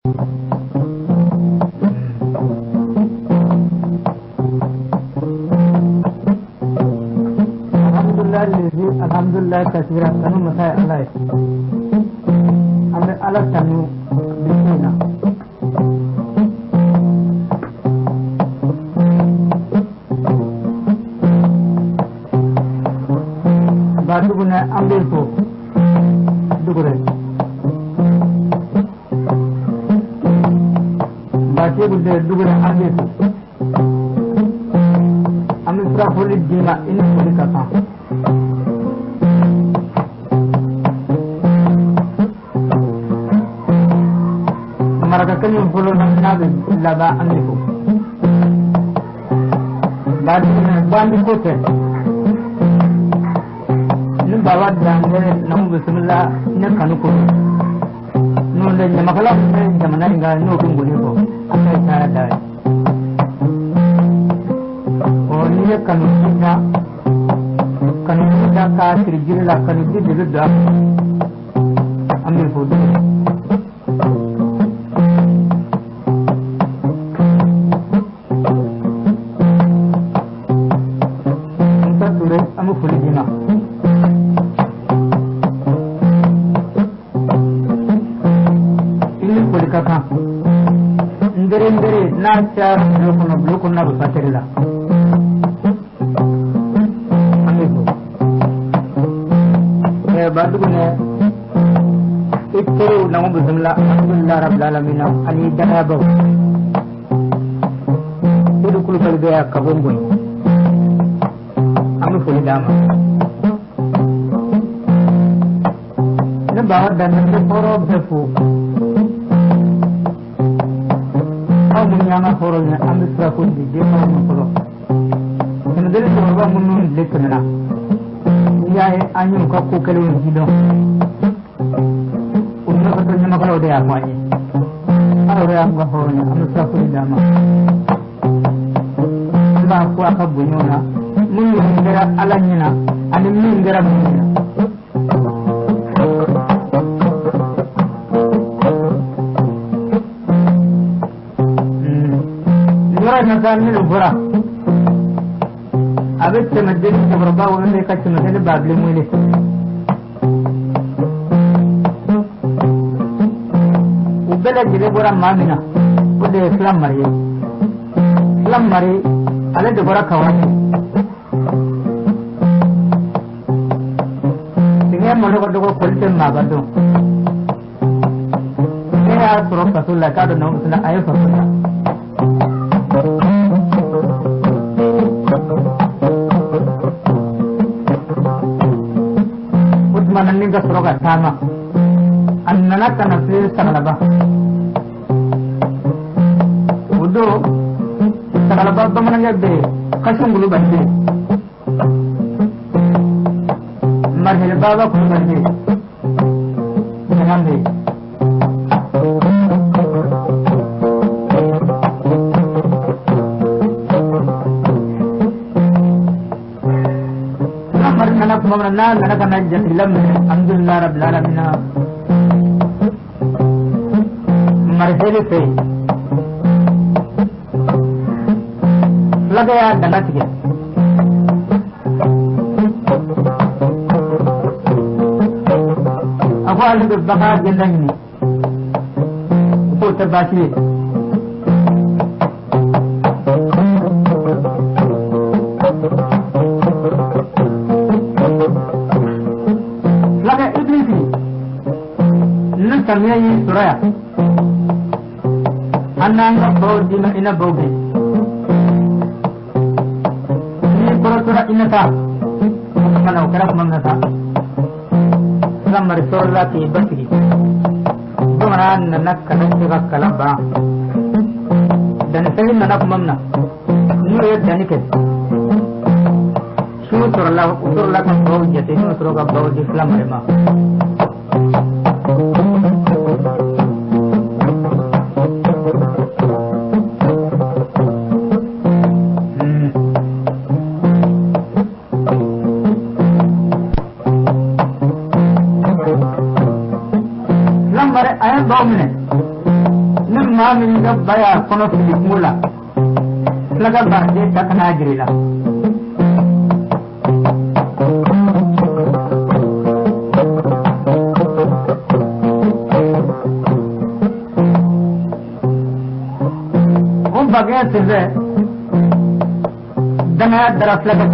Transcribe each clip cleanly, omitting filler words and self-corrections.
Alhamdulillah kasira kanu masai Allah ambe ala tanu bismina batu guna ambe ko dugure batu guna dugure ambe ko ambe sura foli dina ini foli kata mereka kan yang perlu nabi laba amiku bandi kote ni bawa dange namu bismillah ne kanuko no le nyamakala ne jamana inga no kunguni ko akai tara dai o ni kanuka ka tirjil la kanuki diga amiku Nacar blokon na basaterila amigo badu ne itu namu bismillah alhamdulillah rabbil alamin ani danaba itu kulu kalbe kabongoy amu fuli dama ne bawa dan ne poro befu munyana horolnya ambil serakun di dia mau mengkolok. Kemudian coba menun lekena. Ia anjing kaku kelihatan hidung. Unna katanya makalo dia apa ini? Kalau dia angga horolnya ambil serakun di dama. Anda aku akan bunyona. Mengingat alanya na, ane mengingat bunyona. Nasalnya lubra, abis semenjak beberapa orang mereka cuma ada bagli mulia. Ubela jadi orang mamina, udah Islam mari, ada dua orang kawan. Tinggal malu kalau kulitin magadu. Ini harus suruh kasul lagi ada nama sudah ayat kasulnya. Mananning kasroga sama, annana kana fi sagalaba. Udo sagalaba bamananga be kasungulu bande. Marhil baba ko bande. Jangan Mama nana kana jadilam alhamdulillah rabbil alamin marhele pe lagaya dangat ke aku alih berbahar gendang ini aku terbasi kamiya yi suraya ananga bawo dina ina bawbe ni borotura ina ta mana ukara kuma ta lamar sorla ti batigi domara nanak kana tiga kalaba dan sai nanak mamna ni ya danike su surla kan bawo jate ni suroga bawo di islam rema نما من جبايا كنو في المولا لقى بعد تكنا جريلا bagian sih dengan darah lagi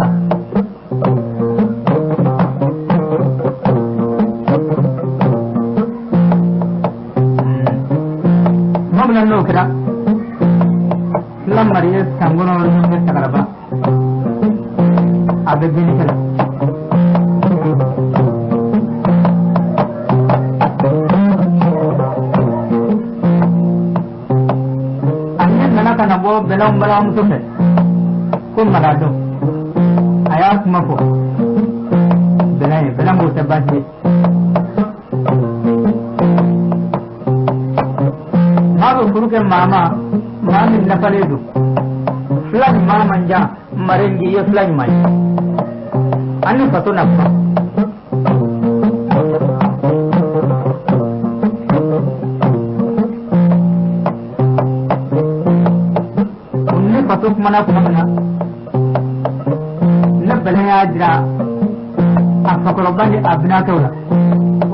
mau nalo kira lama dia sanggup orang yang sekarang apa ada gini kira karena वो belong tu है कौन मरा दो आयात मको belang वो सब बात है मारो गुरु के मामा मामी नपले दो फ्लैग मामा जा मरेंगे ये फ्लैग माई अन्य पतो नपा पतुक मना पुमना न बलया जरा आपका कोलबा ने अबना के होला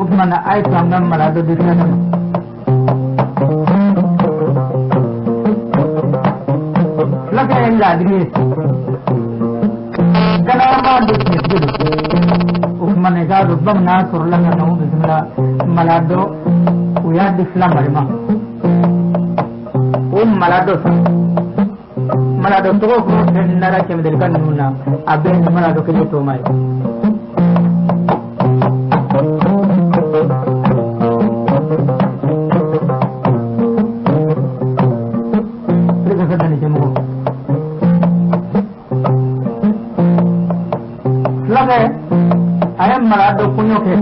उपमना आई संगम मला दो दिखना था लगे लादरी कनामा दिखने दो उपमने का रुबम ना सुरला ना नो बिस्मिल्लाह मला दो उया दिखला मरमा malado malado to ko nara ke medel kan nuna abe malado ke to mai lage ayam malado punyo ke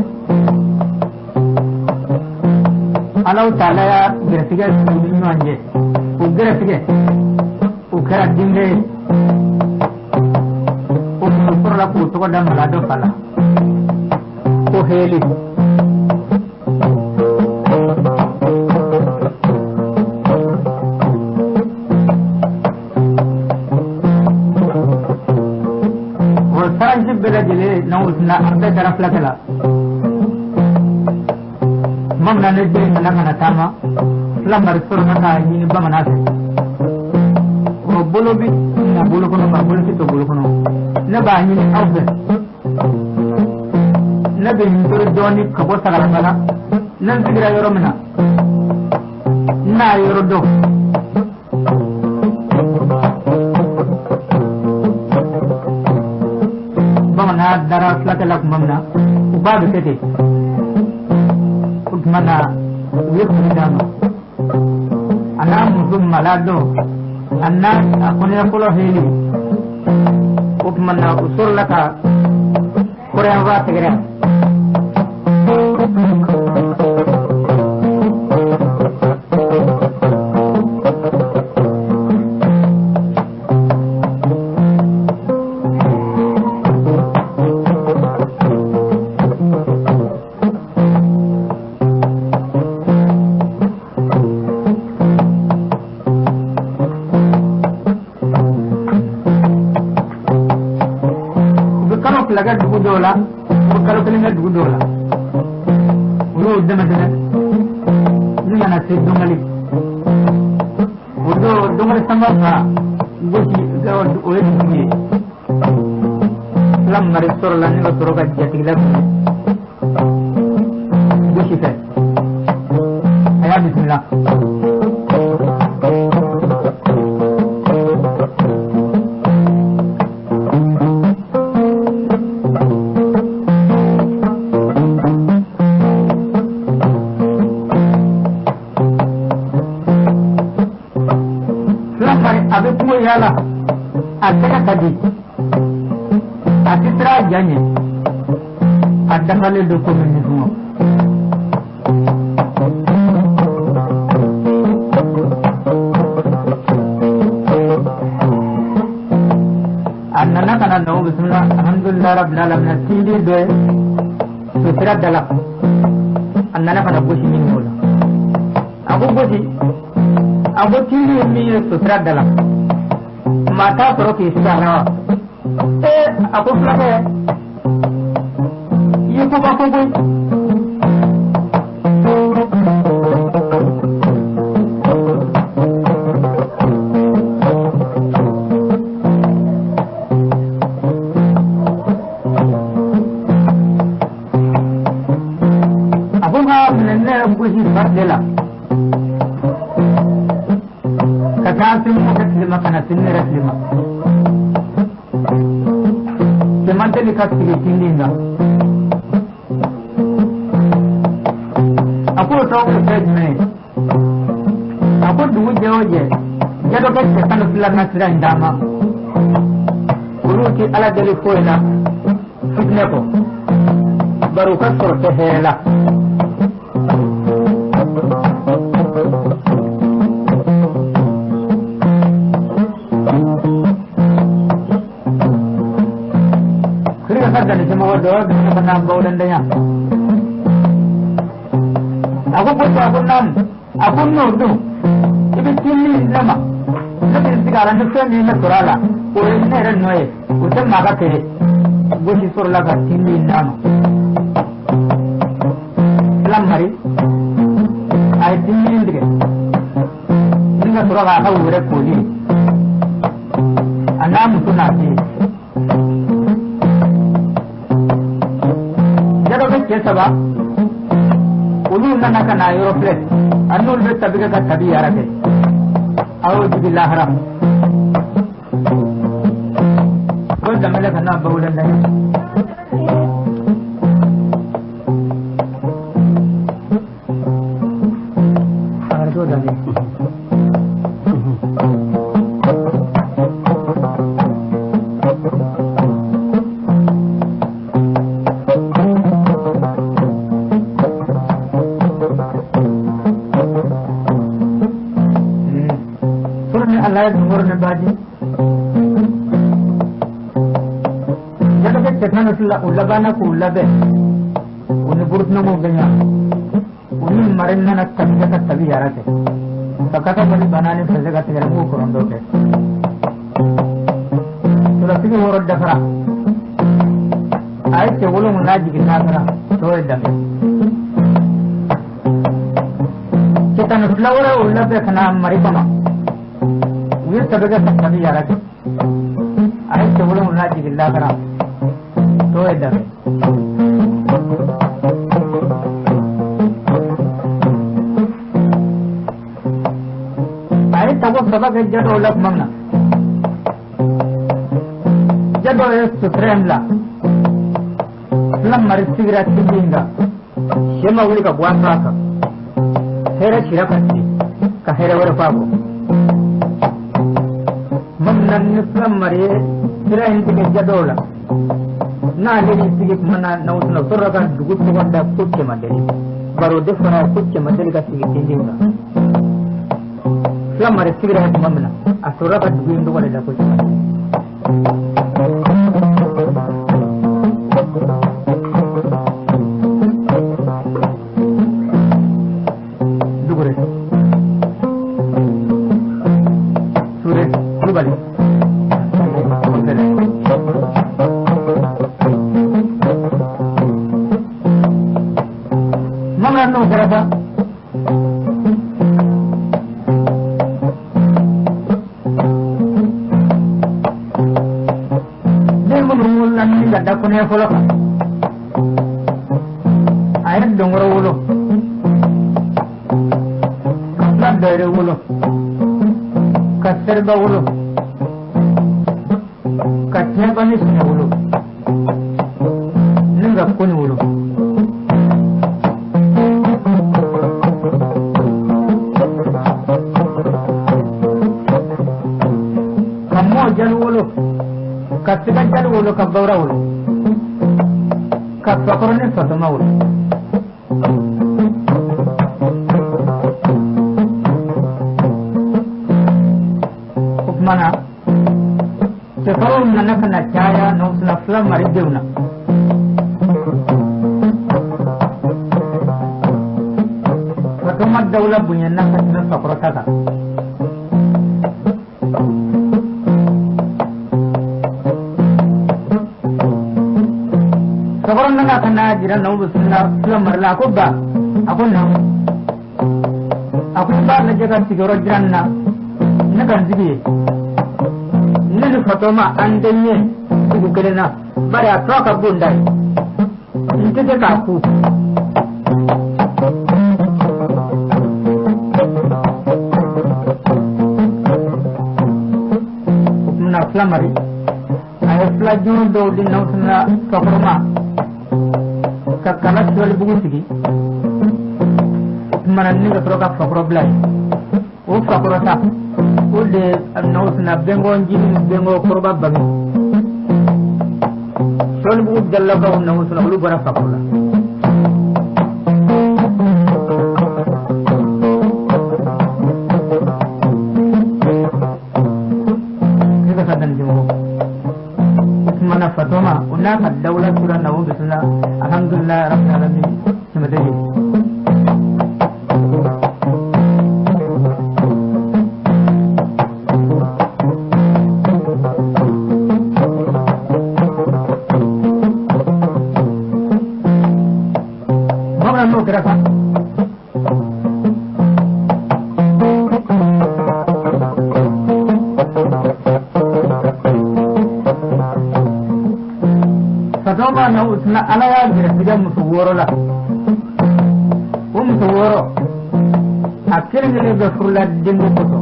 alau talaya gertiga sinu anje ugertiga ukara dinge ukura la puto ko dan malado pala ko heli bela jele na usna arda taraf la kala mamna ne de na kana tama lamar surna ka ni ba manase o bolo bi na bolo kono ba bolo to bolo kono na ba ni awbe na be ni to doni kabo sala sala nan sigira yoro mina na yoro do darah laki-lak mamna ubah begitu mana wik mendama anak musuh malado anak aku ni aku loh heli mana usul laka Korea apa segera laga dugu dola kalau kalian dugu dola udah macamnya ini mana sih dongali udah dongali sama apa gue sih gak oleh sih lam maristor lani lo toro kaji tiga gue sih kan ayah bismillah yala ada tadi asitra janye ada kali dokumen semua anak kana no bismillah alhamdulillah rabbil alamin sidi do sutra dalak anak kana bushi min mola aku gudi abu tili mi sutra dalam mata proki istana aku flake yiku ba ko gui Bardela katasin mukatlima kana siniratlima semanteli kasili tindinga aku tahu sejme aku dulu jauh-je jado kecil kalau filan nasira indama uruti ala dari koina fitne ko baru kasor tehela dan semua doa dengan menambah dan daya. Aku pun aku nudu. Ibu cili nama. Tapi sekarang tu saya ni nak surala. Orang ni orang noy. Udah maga kiri. Bukan surala kat cili nama. Selam hari. Ayat cili ni dek. Ini nak surala aku udah kuli. Anak mutu nasi. Kesaba, ulu nana kana Europe, anul be tabiga ka tabi yarate. A'udhu billahi haram. Kau damai kana baulan daya. Agar tu dah ni. Allah nomor nabaji jadi kita nak ulabana ku ulabe uni burut namo ganya uni marinna nak kata tabi yarate kata bali banane sajaga tere mu korondo ke sura sigi horod dafara ay che wolo munaji kinagara to edame kita nak ulawara ulabe kana maripama ये सब जगह तभी जा रहा है आई चवल उन्ना जी गिल्ला करा तो इधर आई तब सब के जड़ ओलक मंगना जब ये सुत्रेमला लम मरिसिगरा चिंगा शेमा उली का बुआन राका हेरे चिरा पत्ती का हेरे वर पाबो Memang Mari kira inti jadola. Nah jadi sikit mana nausna surakan dugut wanda kucce madeli. Baru defana kucce madeli ka sikit tindinga. Islam Mari sikira mamna asurakan dugut indu wanda kucce madeli. Follow ayat dongoro wolo kasar daire wolo kasar ba wolo kacnya panis ne wolo ninga kuni wolo kammo jal wolo kasar jal wolo kabawra wolo Kapakornya satu maul. Mana? Sekarang nana kena caya nusna flam mari deuna. Pertama dawla bunyan na kasina sakurata ka sakuran na kana jira na ubu sunna marla ko ba ako na ako ba na jaga tigoro jiran na kan jibi ne fatoma andenye ku kelena bari atoka bundai intete ka ku na flamari ay flajun do din na sunna sakurma kakala tuwali bugu sigi mananni ga troka fakro blay o fakro ta o de naus na bengo njini bengo korba bami tuwali bugu jalla ba naus na lu bara fakro la kika sadan jimo mana fatoma unaka dawla sura na wumbi suna alhamdulillah rabbil alamin simadai mabra no kerasa fatoma na usna ala ya jira musaworo la musaworo akere ngene be furla dembo koto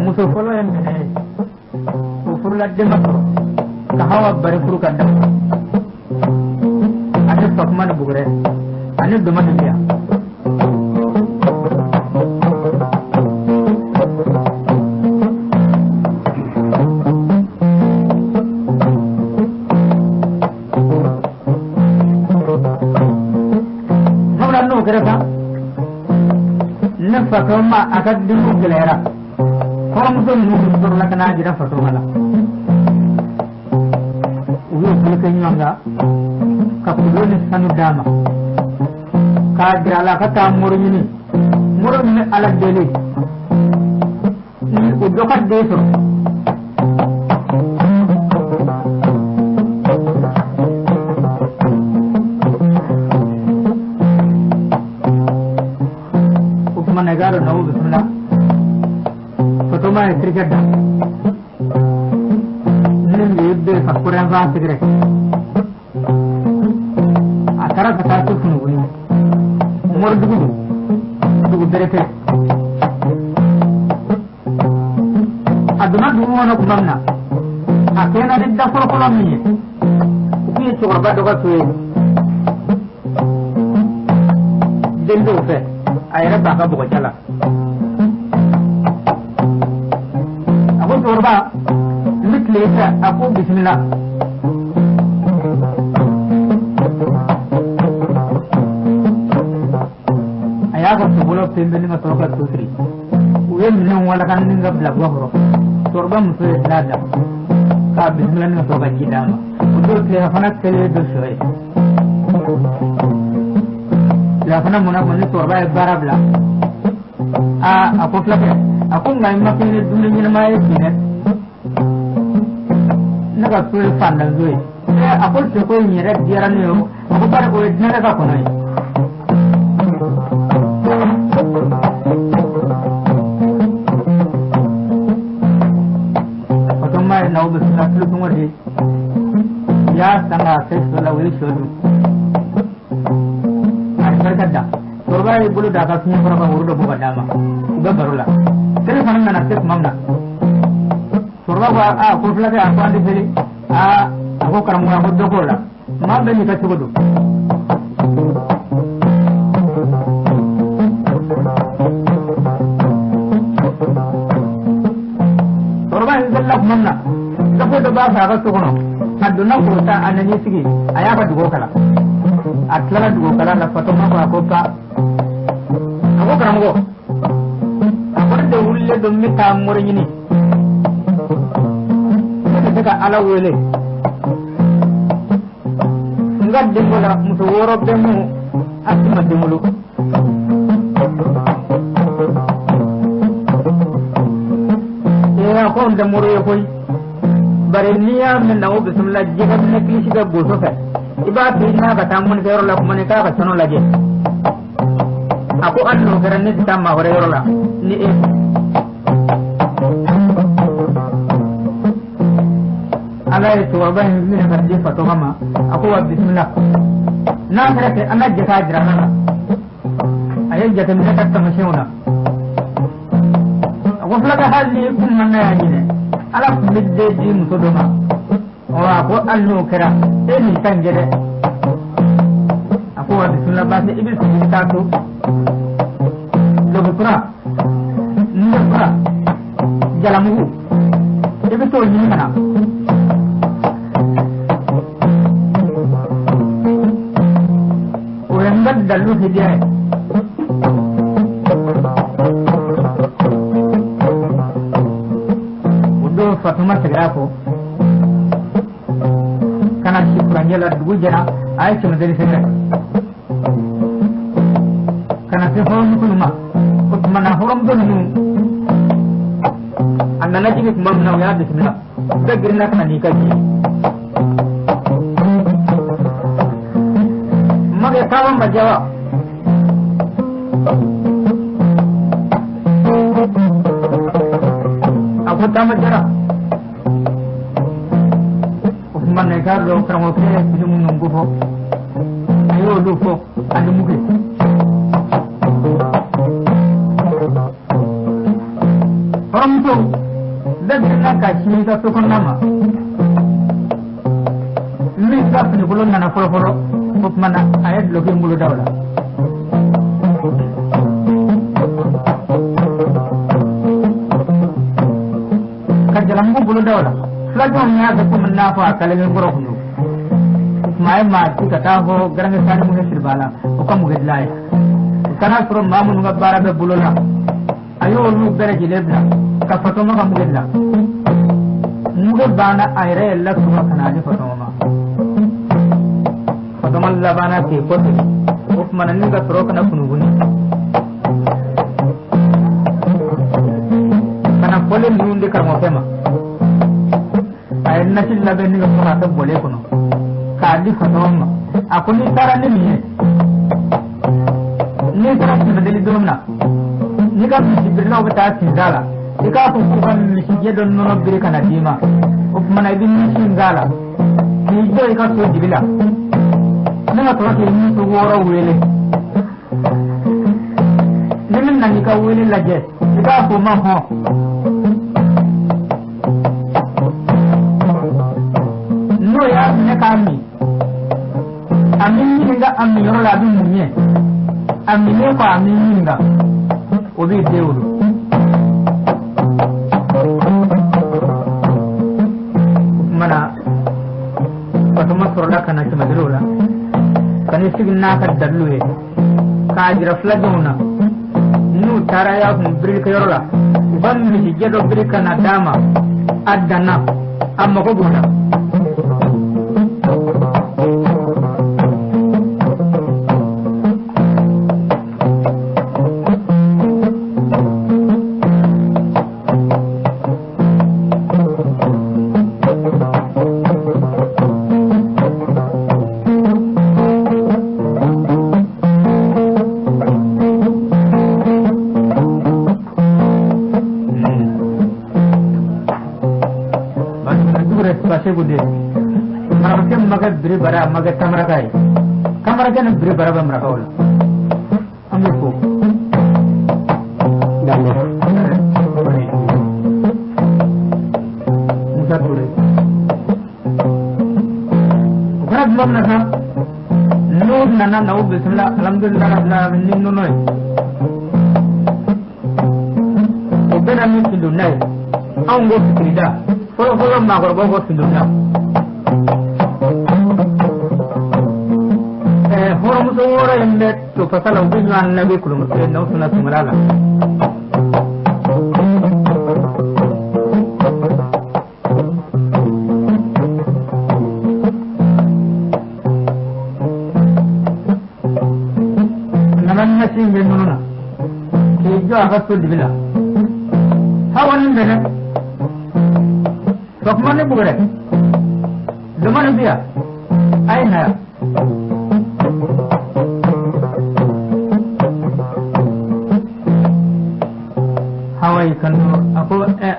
musaworo en ne furla dembo ko ka hawa bare furu kan dam ane pakman bugre ane doma dia kereta ne fatoma akad dimu gelera koram to nu la kana jira fatoma la uyo bulke nyanga kapudo ni sanu dama ka jira la kata murmini ala dele ni udokat deso negara nawu bismillah fatoma cricket da nin yebbe sakuran ba sigre akara kata tu kunu ni mordugu derete aduna dumo na kumamna akena didda kolkolon ni uki chorba doga tuwe dendo fe ayra baka buka chala aku coba mitlesa aku bismillah ayah aku sebelum pembeli matorokat putri uye minum wala kan ninga blagwa bro sorba musuh nada ka bismillah ninga matorokat jidama untuk telefona kele dosoe la fana mona moni torba e barabla ako flake ako ngai makine dunne ni ma e sine naga sul fandal doy ako se ko ni rek diara ne ako bare ko edna ka ko nai otomma naw bisna tulu ngori ya tanga se sola wi shodu berkata, korban bulu dapat punya berapa urut bukan dama, udah barulah. Jadi mana nak cek mana? Korban aku lagi aku andi beli, aku kamu aku dokola, mana beli kita cukup. Korban itu lap mana? Tapi tu bahasa apa tu kono? Aduna kota ananya segi, ayah apa dokola? Atla dugo kala la fatoma ko akoka ako karamugo ako de ulle do mi ta mori ni daga ala wele ngad de mo la muso woro be mu asma de mulu ko on da muro koy bare niya min nawo bismillah jiga ne kisi ga goso fe iba bina ga tamun fe rola kuma ne ka ga sono laje aku anno garanne tamma hore rola ni e ala to ba min ga je fato mama aku wa bismillah na kare ke anna je ka jira na ayen jata min ka ta mashona aku flaga hali kun manna ya ni ala midde di musodoma wa ko anno kira e ni tangere aku wa bismillah ba se ibil ko ta to do pura ni pura jalamu ibil to ni mana o enggak dalu hidiya Fatuma Sagrafo kana Shukranjela Dugujana ay cuma dari segera kana se horon kuluma mana horon donu anda lagi ke kumam na ya bismillah da girna kana ni kaji mage kawam bajawa aku tamat jara man ne gar do kramo ke ci mu nungu fo ayo lu fo andi mu ke faramto da ka ci da to kon nama mi ka ni bulon na folo folo ko mana ayat lo ke mulu dawla ka jalam mu bulu dawla lajong nya da kuma nafa kalamin goro kunu mai ma tika ta ho garange sare mu sirbala o kam mu gedlay kana suro mamun ngabara be bulola ayo lu bere jilebla ka foto ma kam gedla mu ge bana ayre la kuma kana ni foto ma foto ma la bana ke ko o manan ni ga suro kana kunu guni kana pole ni unde karmo tema ayat nasi labe ni ko mata boleh kono kali fatoma aku ni tara ni ni tara ni bedeli domna ni ka sibirna obata sindala ni ka ko kan misije don no bire kana dima of mana idin ni sindala ni jo ka so dibila na to ke ni to wora wele ni min na ni ka wele laje ni ka ko ma ho no ya ne kami amin nga amin yoro la bi munye amin ne ko amin nga obi dewulu mana patuma sorola kana ci madrola kani signa ka dallu he ka jira flajuna nu taraya hum bril ka yorola ban mi jedo bril kana dama adana amma ko gona gede marake maga biri bara maga tamara kai kamara kan biri bara ba maraka wala ambe ko dalle musa tore garab mamna sa nur nana nau bismillah alhamdulillah rabbil alamin noy obena mi tidunai ango tikrida Folo ma ko go tinduna horo muso wora ende to fasala ubin nan nabi kulum te no sunna tumrala naman nasin benuna ke jo aga to dibila hawan bene Sokmane bugre. Dumane dia. Aina. Hawaii kan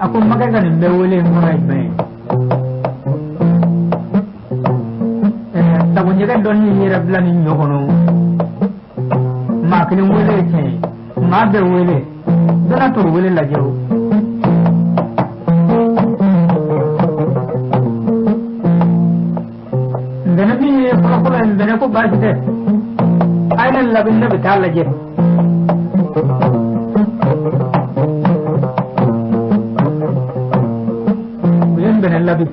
aku makan kan bewele mulai main. Tabunnya kan doni ni rabla ni nyokono. Makin wele che. Ma bewele. Dona to wele la jauh. Benabi pura benaku baca deh. Aina labin lebih tal aja. Bukan benar lebih.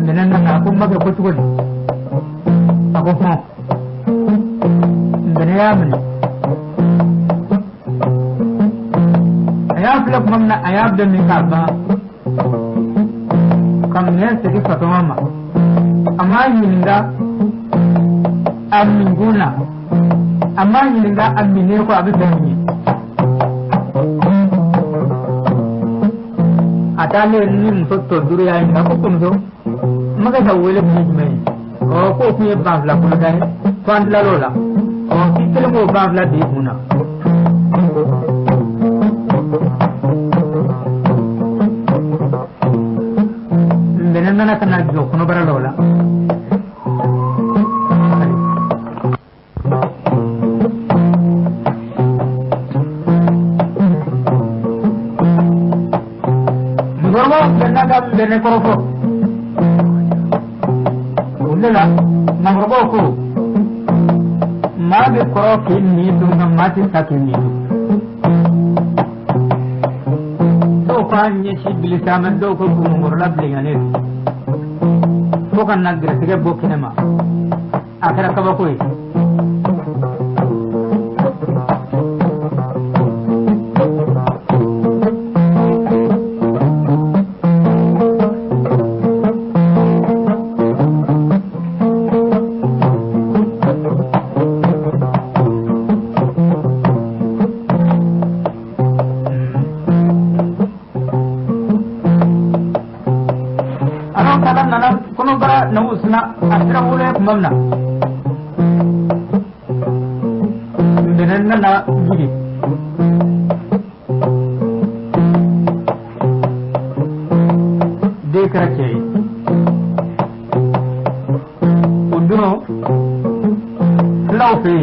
Benar nak aku makan betul. Aku mau. Benar ya benar. Ayah belum mana ayah demi kabar. Kamnya sedih satu mama. Amma yinda amin guna. Amma yinda amin ne ko abin da ni. Atale ni muso duru ya inda ko kumzo. Maga da wele ni mai. Ko ku ye ba la ko dai. Kwan la lola. Ko kitele mo ba la di guna. Benana kena jo kono bara lola. Mugormo benana bene korofo. Ulela mangorbo ko. Ma be korofi ni dunga mati sakini. Do kwanye shi bilisa man do ko mungorla blingane. Bukan negeri tiga bukan nama. Akhirnya kau bakui. Mamna benenna na gidi de karache unduno lawfe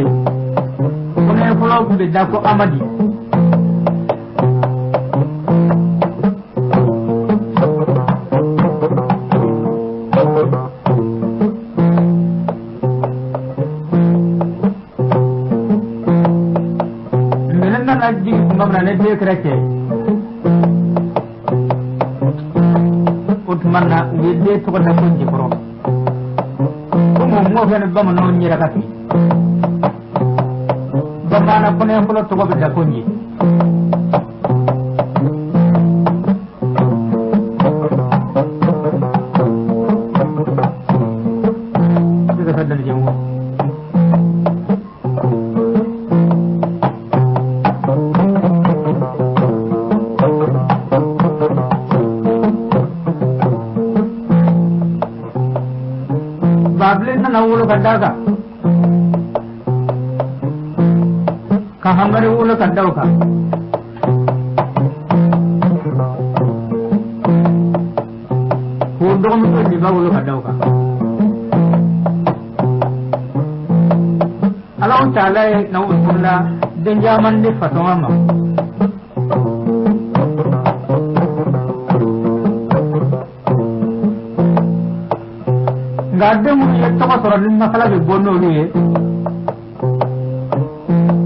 kone fulo be dako amadi ne देख रखे utmanna wede to na kunji pro kuma mo fen ba mo non nyira kati ba mana kone ko to ko be kunji diga sadal jemu ulu kaddaga kahamare ulu kaddauka hudom di ba ulu kaddauka Allah taala na usulla den jaman di fatwa ma gadde mu yetto ko soro din masala be bonno nuye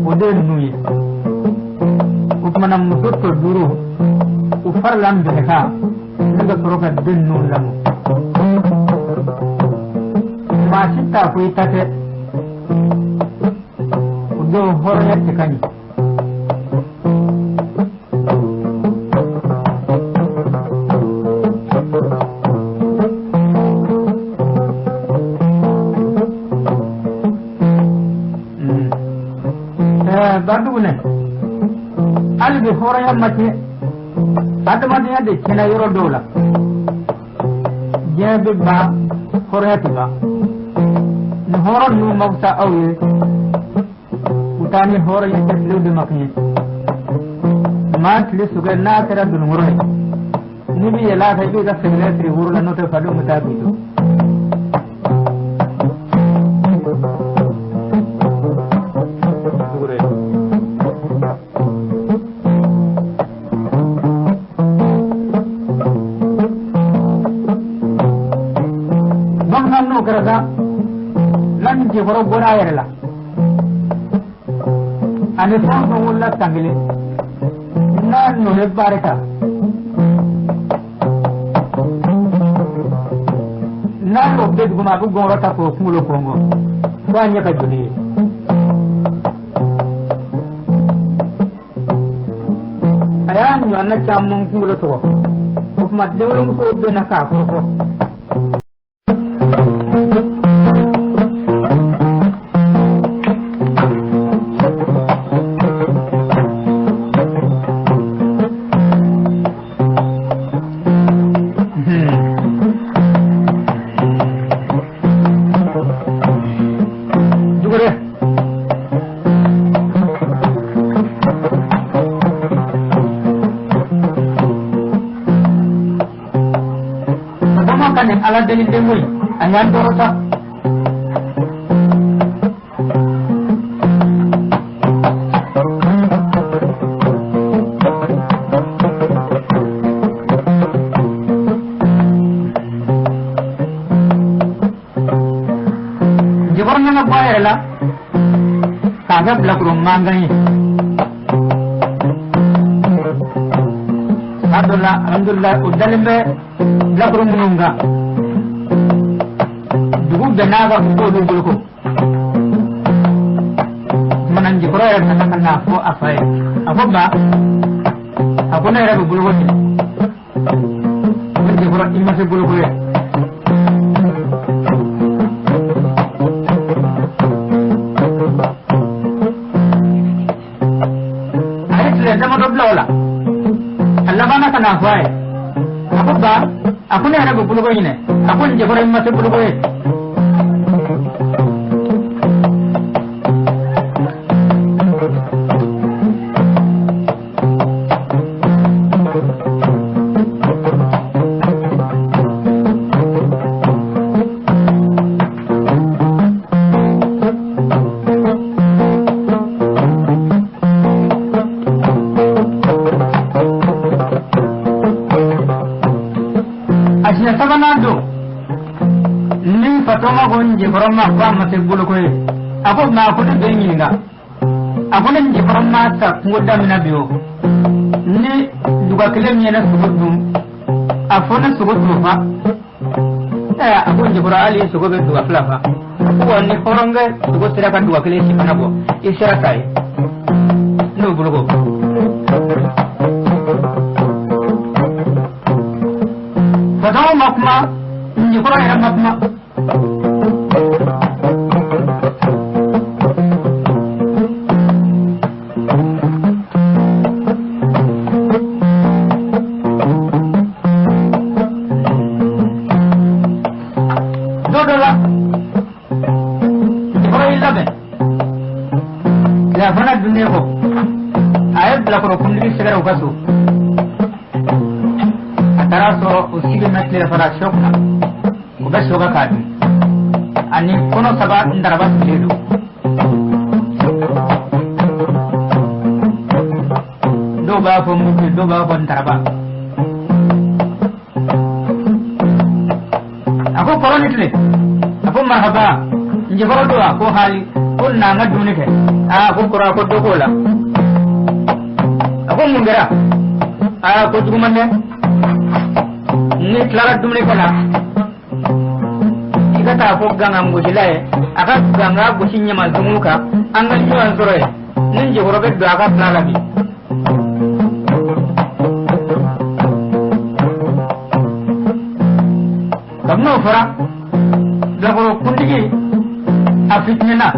ode nuye upmanam musotto duru ufarlam be ka daga soro ka den nu lamu ma citta ko itate udo horiyat kani bardu ne albi hora yamma ce adamadenya de kina yoro dola jebe ba horati ba ni horo nu mawsa awye utani horo yata de makni mat le suga na tera dun horo ni bi yala thai bi ga secretary horo la note fadu mutabido kerja, lan jeboro gora yerla. Ane sang pengulat tanggili, nan nulet barita. Nan obdet gumaku gora tako mulo kongo, banyak kajuni. Ayah ni anak camung mulo tu, umat jauh tu obdet nak aku. Alat dari demui, anyan dorota. Jibornya nak bayar lah, kagak belak rumah gani. Alhamdulillah, udah lembe belak rumah nungga. Benaga untuk dulu menanji proyek katakan aku apa ya aku ba aku nak ada bulu bulu menanji proyek ini masih bulu bulu ayat sudah sama double lah Allah mana kan apa ya aku ba aku nak ada bulu bulu ini aku menanji proyek masih bulu bulu Jibrama kwa mate bulu koy ako na ko de nyinga ako len jibrama ta ngoda mina biyo ni duga kelem nyena sugudum afona sugudu fa ako jibra ali sugudu duga flafa ko ni horonga sugudu tira kan duga kelem sipana bo isara kai no bulu ko fadaw makma jibra ya makma para shokna uga shoga kadu ani kono saba ndaraba siledu do ba fo mu do ba fo ndaraba ako koroni tule ako marhaba nje baro do ako hali kun na ngadu ne ke ako kora ko do kola ako mungera ako jugumanne ni clara dumne kana ikata ko ganga ngujilai aka ganga gusinya mazumuka angal juan sore ninje horobe do aka clara bi kamno fara da ko kundigi afitnena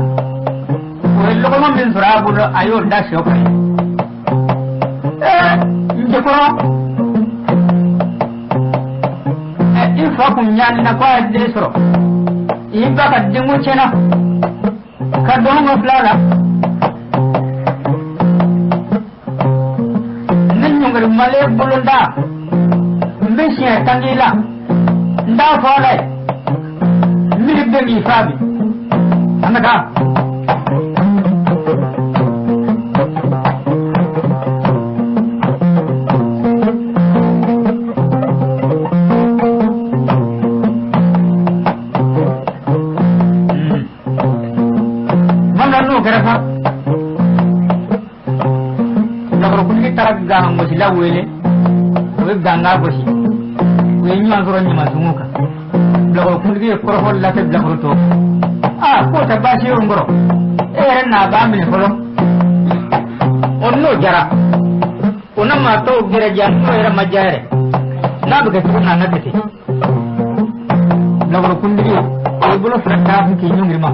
ko ello ko min sura bu ayo da shoka jekoro il faut qu'on y na kwa desro iba ka dingo chena ka dongo flala nin nyongal male bulunda mbishi tangila nda fole mi be mi fabi amada gang musila wele we ganga bosi we nyima zoro nyima zumuka blago kungi ko hol la te blago to ko ta bashi ngoro na ba mi holo onno jara ona ma to gira jam ko era majare na buga tuna na tete blago kungi e bulo frata ki nyungirma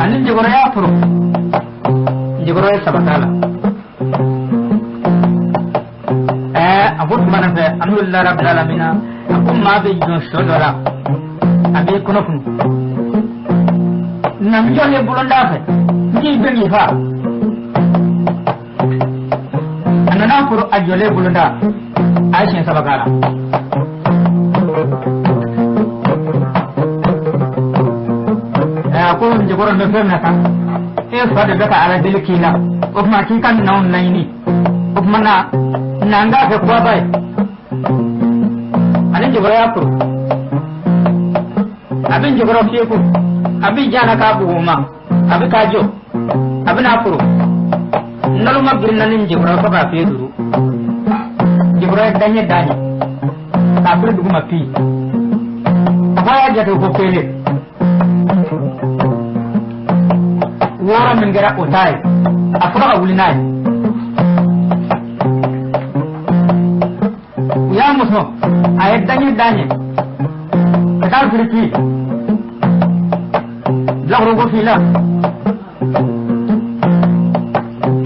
anin jigoro ya furu jigoro ya sabatala abut mana fe alhamdulillah rabbil alamin akum ma be jon shodola abi kono fun nam jole bulonda fe ni be ni fa anana furu ajole bulonda aishin sabakala ko jigoro me femna kan fa de baka ala delikina of ma kin kan naun naini of mana nanga ke kwa bai ani jigoro ya kuru abin jigoro fiku abin jana ka buuma abin kajo abin akuru nalu ma birna nin jigoro fa ba fe duru jigoro danye danye abin duguma fi fa ya jado ko pele wara min gara otai afra awlinai ya muso ayat danye kata firki lagro go fila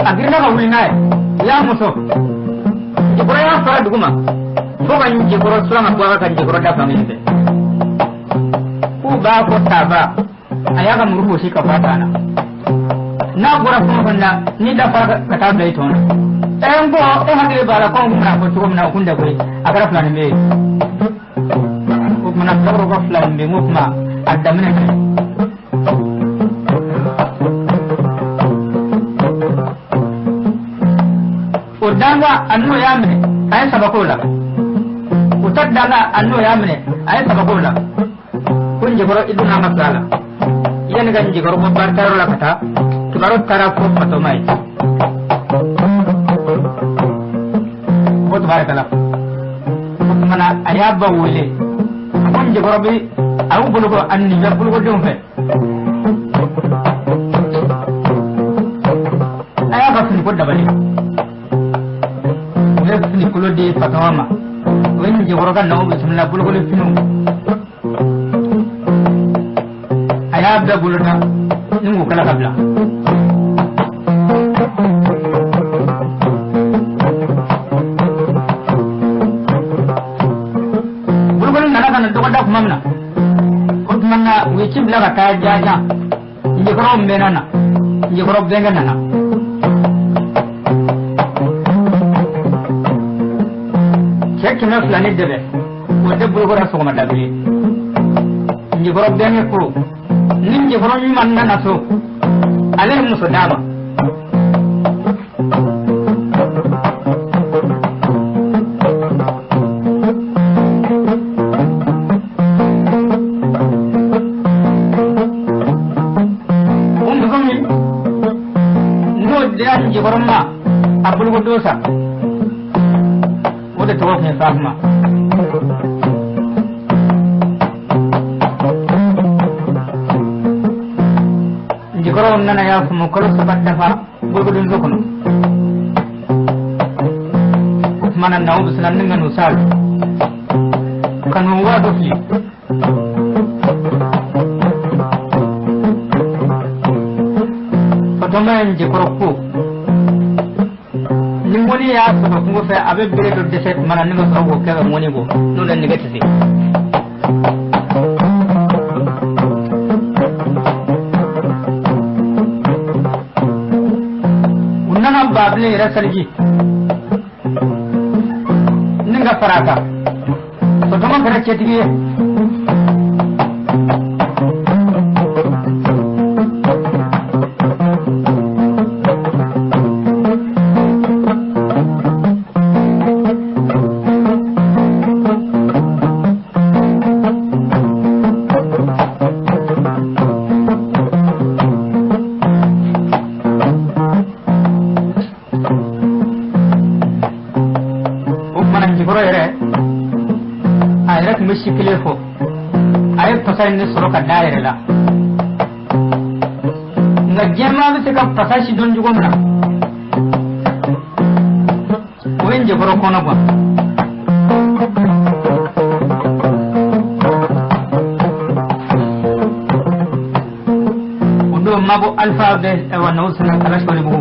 agirna awlinai ya muso jikora ya fara duguma fo kan jikora sulama ko kan jikora da faminde ku ba ko taba ayaga muruho shi ka fata na gora kuma na ni da fara kata da ito en go e hagre bara ko na ko to na kunda ko agara plan me ko mana kabro ko plan me mukma adamne udanga annu yamne ay sabakola utadanga annu yamne ay sabakola kun jigoro iduna masala yan gan jigoro mo bartaro la kata kibaro tara ko pato mai बहुत बार कला मना आया बावले अपन जगह भी आउ बोलो को अन्य जब बोलो को जो है आया बात नहीं को डबली उन्हें अपनी कुलो दे पतावा wen jigoro ka nawo bismillah bulu ko finu aya da bulata ningu kala kabla bulu ko nana kana to da kuma mana ko manna wici bla ka jaja jigoro menana jigoro benga nana kena fulani debe wode bulgora sogoma dabiri njigoro benge ko nin njigoro mi manna naso ale muso dama no de njigoro ma abulgo dosa udah terus nih sama. jikoro nana ya fu mukolo sabat dafa gurgudun zukuno mana nawu bisnan ninga nusal kanu wa dofli fotomen jikoro ku nimoni ya saba kungo fe abe bere do deset mana ninga sawo kebe moni go nula nigati unana bable rasalji ninga faraka fotomen kara chetigi sikile fo ay pasay ni soro ka daire la nga jema bi se ka pasay si don jugo mna wenje boro kono ba udo mabo alfa be e wana usna kalash ko ni bu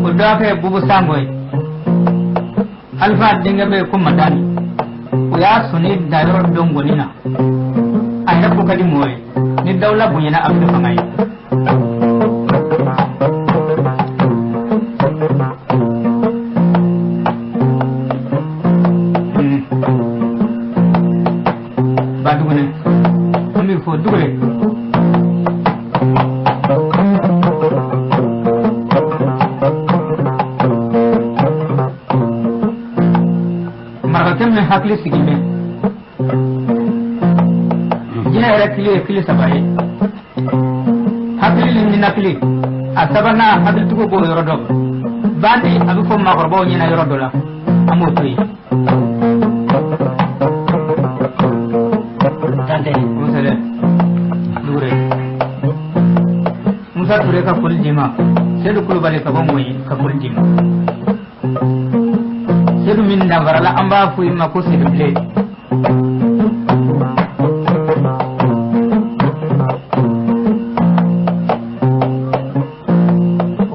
udo fe bubu sangoy alfa dinga be ko madani ya suni dairo dongolina ayra ko kadi moy ni dawla bunyana abdu famay badugune ami fo dugule marakatem me hakli sigime jina era kili sabaye hakli ni nakli asabana hakli tuko go yorodo bandi abu fo makorbo nyina yorodo la amotoyi tante musale dure musa ture ka kul jima sedu kul bale ka bomoyi ka kul jima sedu min da varala amba fu ma ko sedu ble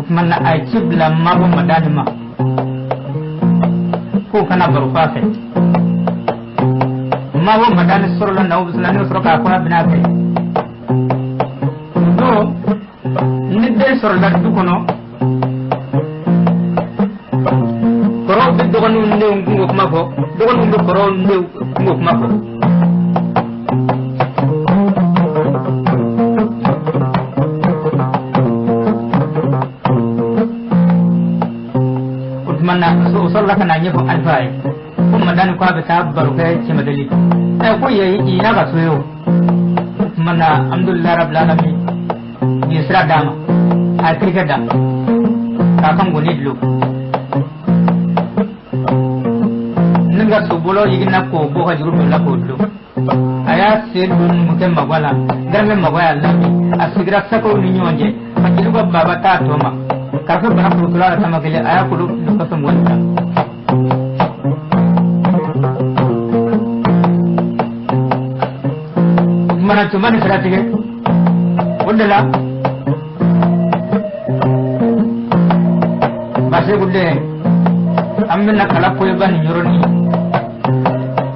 man ay cibla mabo madani ma ko kana baru fafe mabo madani sorola na ubusna ni soroka ko bina kai do ni de sorola du kono koro be dogonu ne ngungo kuma ko dogonu be koro ne ngungo kuma ko manna so solla kana nyefo alfai ko madani ko be ta baruka ci madali ko yayi ina ba soyo manna alhamdulillah rabbil alamin ni sira dama a krikada ka kan goni dlo ninga so bolo yigina ko bo hajuru la ko dlo aya sedun mutem magwala garme magwala lami asigra sako ni nyonje makilu baba ta toma kafe bana kulukula sama kele aya kulu nuka semwanta mana cuma ni serati ke udahlah basi gude amin nak kalap kue bani nyuroni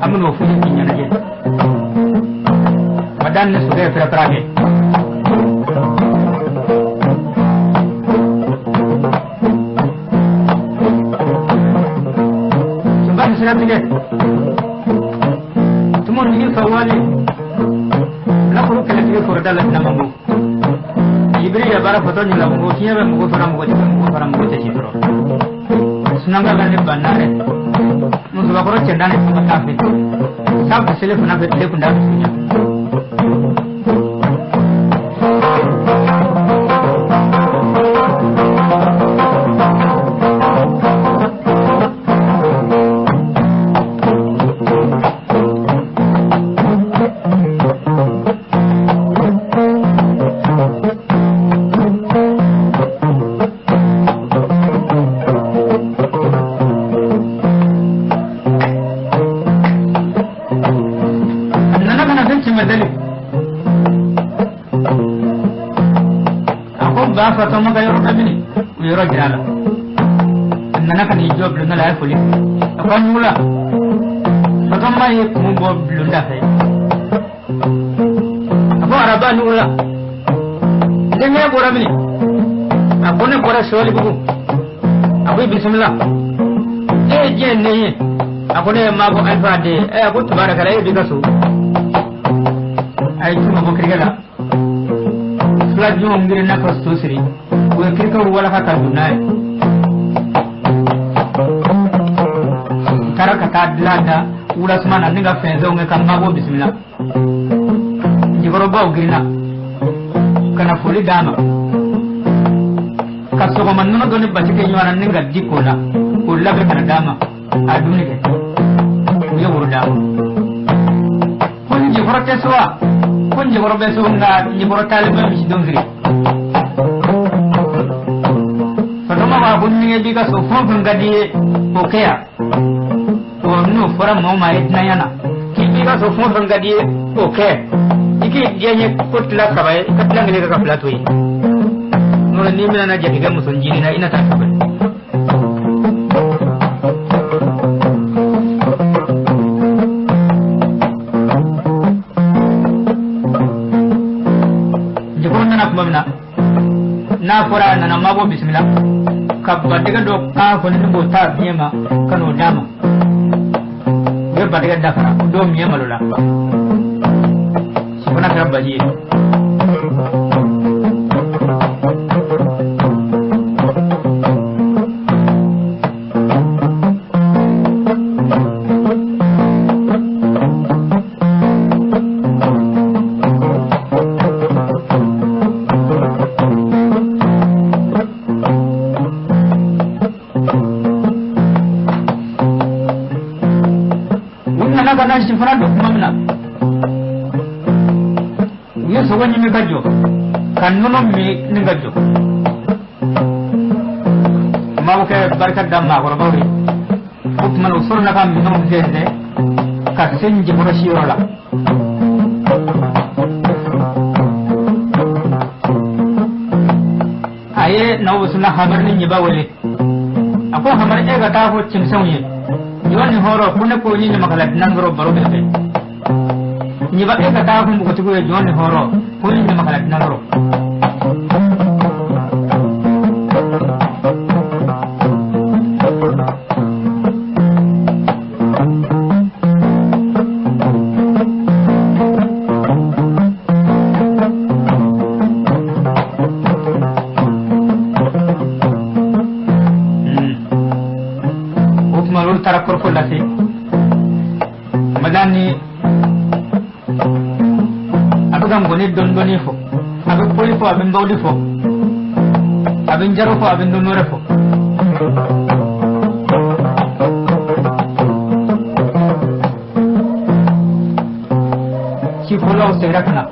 amin wofu ni nyana je badan ni sudah pera-pera ke serati ke cuma ni sawali la kuru kele ke korda la namamu ibri ya bara foto ni la mu tiya be mu fara mu te chitro sunanga la ne banare mu so bakoro chendane sama kafe sab sele funa be te kunda sunya ba fa to maka yoro tabini yoro jirala nana kan job lu na la fuli akon mula fa to ma ye mu bo lu nda fe abo araba nula denge bora mini akone bora soli bugu abu bismillah je ne akone ma bo alfa de abu tabaraka la bi kaso ay tuma bo kirgala flag yo ngire na ko sosiri ko kirka wala haka dunay karaka tadlada ula smana ninga fenzo nge kama bo bismillah jiboro ba ugirina kana fuli dama kaso ko manno doni batike nywana ninga dikola ulla be kana dama aduni ke yo wurda kun jiboro teswa kun jiboro be so nga jiboro talibe mi dongri fatoma wa bunni bi ka so fon ngadi okeya to no fora mo ma etna yana ki bi ka so fon ngadi okay iki dia kutla kabai katla ngene ka plato yi no ni mina na jadi ga musun jini na ina ta kabai jikon na kuma na fora na mago bismillah kabba daga do ka ko ni bo ta biyema kano dama be ba daga dakara do miyema lola sibana kabba ji fara do mamna yeso woni mi gajo kan nono mi ni gajo ma ko barka damma ko bawri man usurna kam mi non zende ka senji mo shirola aye nawo suna habar ni bawle ako hamar e ga ta ko cimsawye yoni horo kunne ko ni makala nangro baro be ni ba e ka ta ko ko tigo yoni horo ko ni makala nangro tarakor ko lati madani abagam goni dondoni fo abe poli fo abe mbawdi fo abe njaro fo abe ndonore fo ci folo se rakna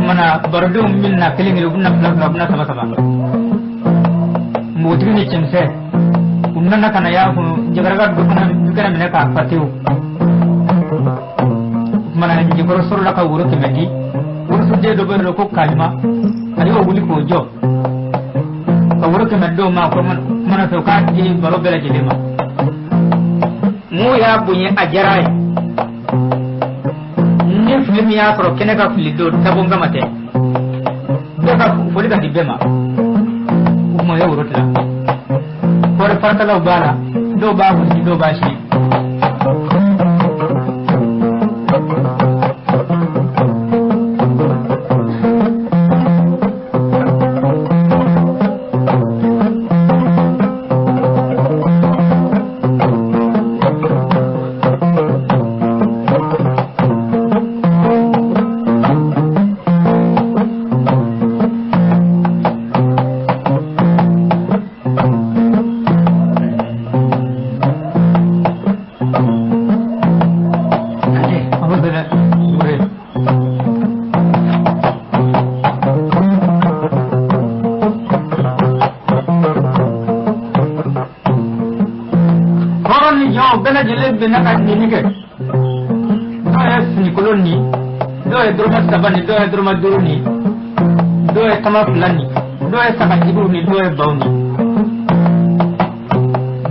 mana bardo minna kelingi lubna blabna sama sama mudri ni chimse unna kana ya ko jagaraga dukana dukana mena ka patiu mana jigoro surla ka wuro kemedi wuro suje do be ko kalma ari o guli ko jo ka wuro kemedo ma ko mana to ka ji baro bela jilima mu ya bunye ajarai ni film ya ko kene ka filido tabo ngamate do ka fuli ka dibema mo ya wuro tla por farka lo bala do ba mu do ba shi bela jele bena ka nini ke do es ni koloni do e droma sabani do e droma duruni do e kama fulani doye saka jibu ni doye bawni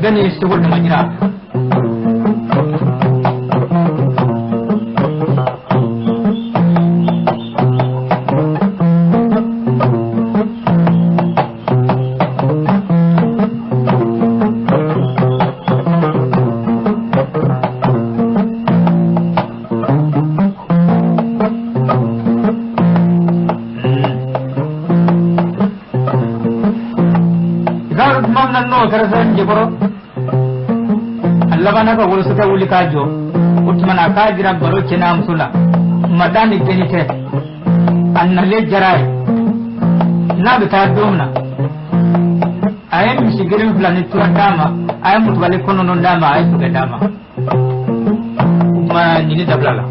gani sugul na jira karasan jibro Allah bana ka wulu suka wuli kajo utmana ka jira baro kina musula madani genite annalle jaray na bita domna ayam sigirin planet tuan dama ayam mutwale kono non dama ayam suga dama ma nini dablala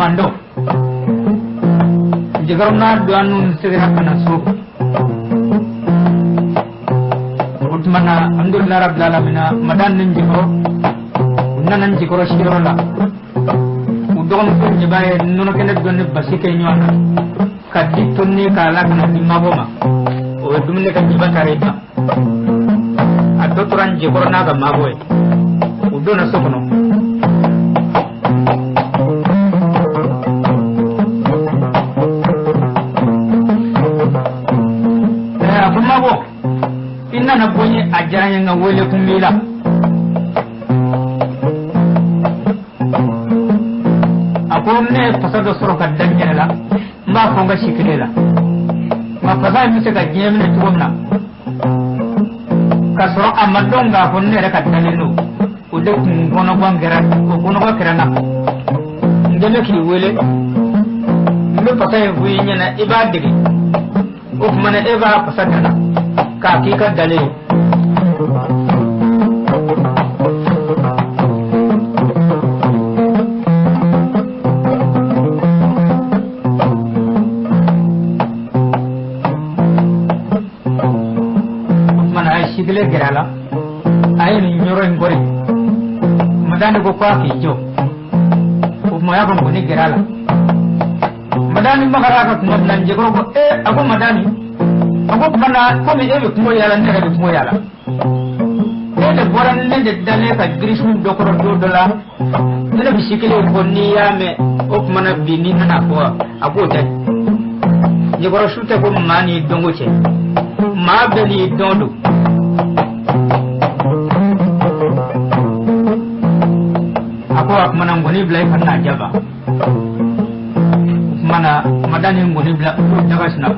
mando jigarna duanu segera kana so utmana alhamdulillah rabbil alamin madan ninjiko nanan jikoro shirola udon ko jibaye nuno kene donne basike nyona kaddi tonni kala kana dimaboma o dumne kan jibakare ba addo turan jikoro naga maboy udona sokono na bonye ajanya nga wele kumila akonne pasado soro ka dangela mba fonga shikirela ma pasai mise ka jemne tuomna ka soro amadonga konne reka dalelo ude kungono gwangera kono kwa kirana ndele ki wele mbe pasai winya na ibadigi ukmana eva pasadana काकी का डले मन आए शिकले गिराला आए निन्योरो इंकोरी मदानी को काकी जो उपमाया को मुनी गिराला मदानी मगरा का मदन जगरो को अगो मदानी ako mana ko me ebe kumo yala ne ebe kumo yala ele boran ne de dale ka grismu dokoro do dola ne bisikile ko ni yame o mana bini na ko agote je goro shute ko mani dongoche ma beli dondo ako mana ngoni blai kana jaba mana madani ngoni bla daga sna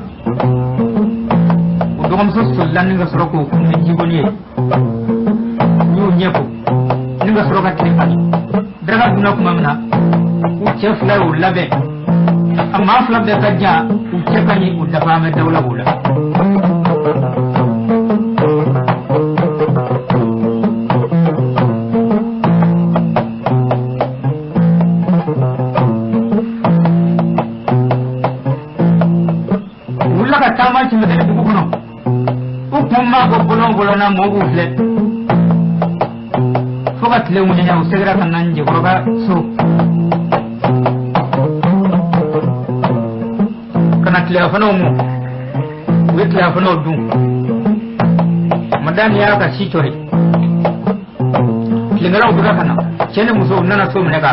dogam so sullan nga soroko ni jiboni ñu ñepp ni nga soroka telefani draga duna ko mamna u chef la u labe amma flab de tajja u chefani u dafa me dawla bula ulla ka tama ci me de ko no kuma ko bolon na mogu fle fokat le mun ya usegra kanan je goroga so kana telefono mu we telefono du madani ya ka shi chori lingara ubuga kana chene muso nana so mun ka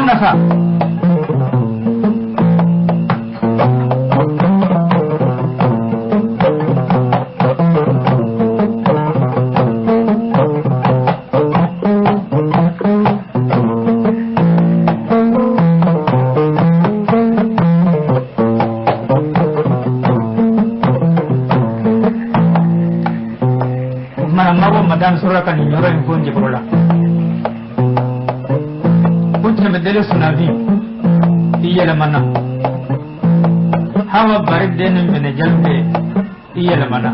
nasa kan nyoro in fonje borola kunta medele sunavi iyala mana hawa barde ne mene jalbe iyala mana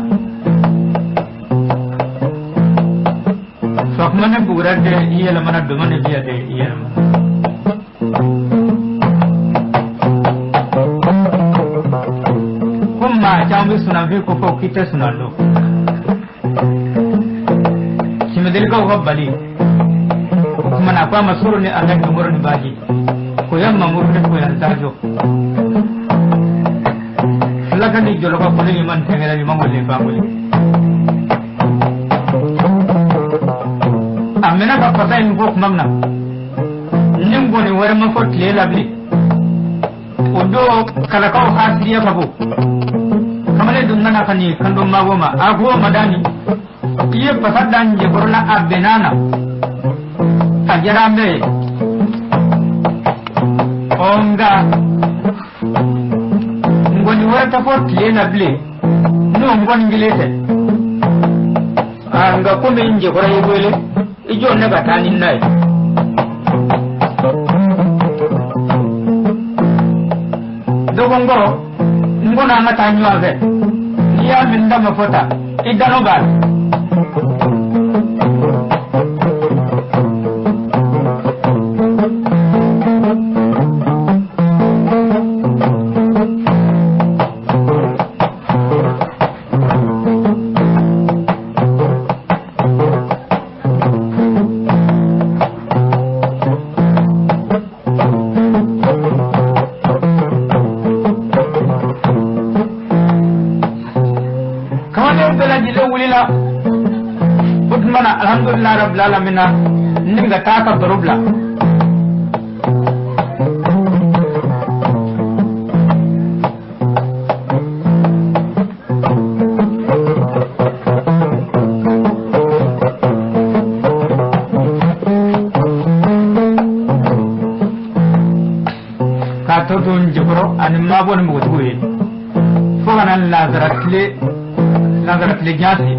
fakmane bugrade iyala mana domane biyade iyala mana kumma jambi sunavi ko fo kite sunalo kimedele ko bali mana kwa masuru ni anak umur ni baji ko yamma murne ko yan tajo laga ni jolo ko ni man tengera ni mangole bangole amena ka pata in ko mamna nimbo ni wara ma fot le labli odo kala ko hasiya babu kamale dunna na kani kando magoma ago madani iye pasadan je borla abenana ajarambe onga ngoni wata fort lena ble no ngon ngilete anga ko menje ko ray bole ijo ne batani nay dogo ngoro ngona mata nywabe ya minda mafota idano bal alhamdulillah rabbil alamin ninga taka barubla ka to dun jibro an ma bon mo tuwe fo kana lazaratle jasi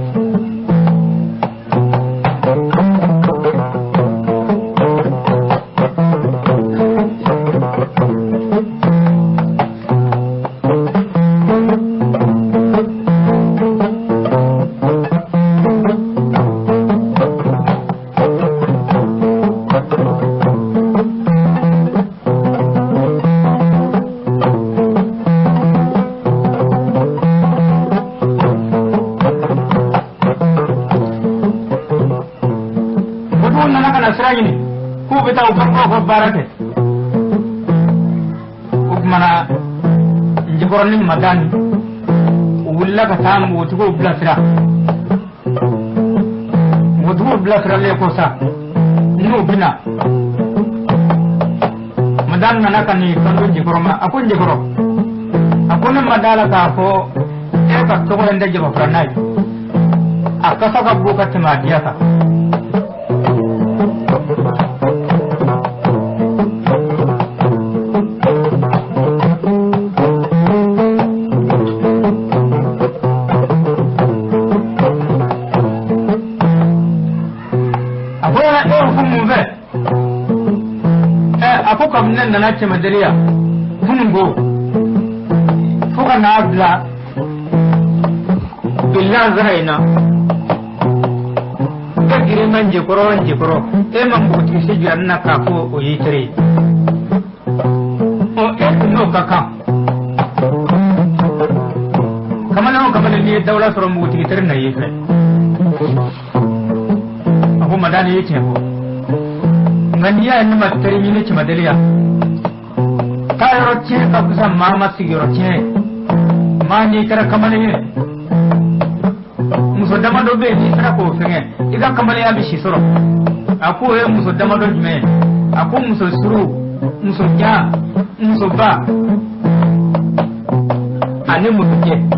tahu berkok barate ukmana jiborni madan ulla ka tam wutugo blasra le kosa no bina madan nana kani kanu jiborma akun jiboro akun madala ka fo e ka to hende jibo franai akasa ka buka timadiya ka nan na nace madariya hungo fuka na abla billah zaraina ka gire manje koro e man buti se janna ka ko o yitere o no kaka kamana ni dawla soro buti yitere na yitere abu madani yake ko ngania ni matari ni ce madariya ta roche ka kusa mama sigiroche mani kara kamale muso dama do be ni sara ko fenge iga kamale ya bishi soro aku muso dama do jme aku muso suru muso ja muso ba ani mutuke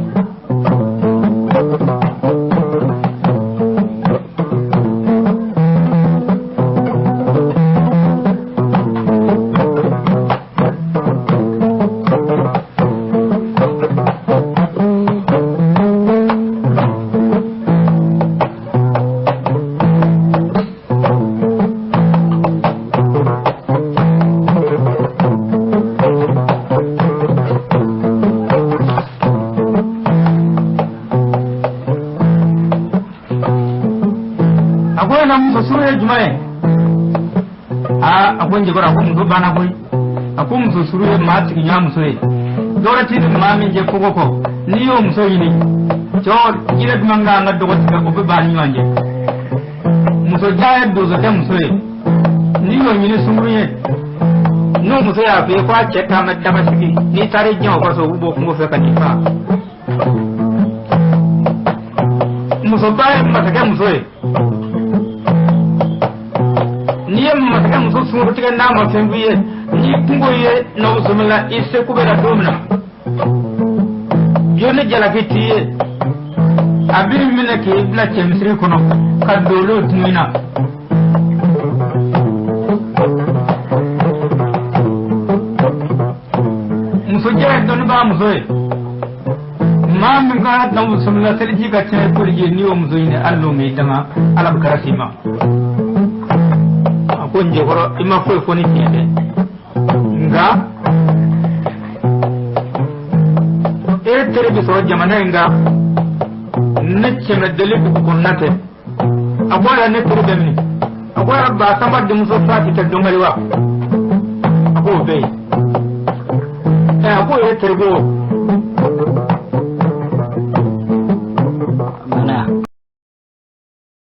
so sure jumae a akwai jibara ko muso bana boy akwai muso sure ma tiki nya muso e dora ti ma min je ko ko ni yo muso yini to gira manga nga dogo tika ko ba ni wanje muso jaye do zo te muso e ni yo yini sumruye no muso ya fe kwa cheka ma daba sigi ni tare jin ko so ubo ko fe ka ni fa muso baye mataka muso e ni yem mataka muso sumru tika na ma fe wiye ni kungo ye no usumla isse kubera domna yone jala fitiye abin mina ke bla chemsri kono kadolo tumina muso jaye don ba muso e ma min ga na usumla serji ka che kurje ni o muso ne allo me tama alab karasima akonje goro ima ko foni tiede nga tere bi so jamana nga necce me delibu ko nate akwara ne tere demni akwara ba sabar de muso fati ta dongali wa ako be ako tere bo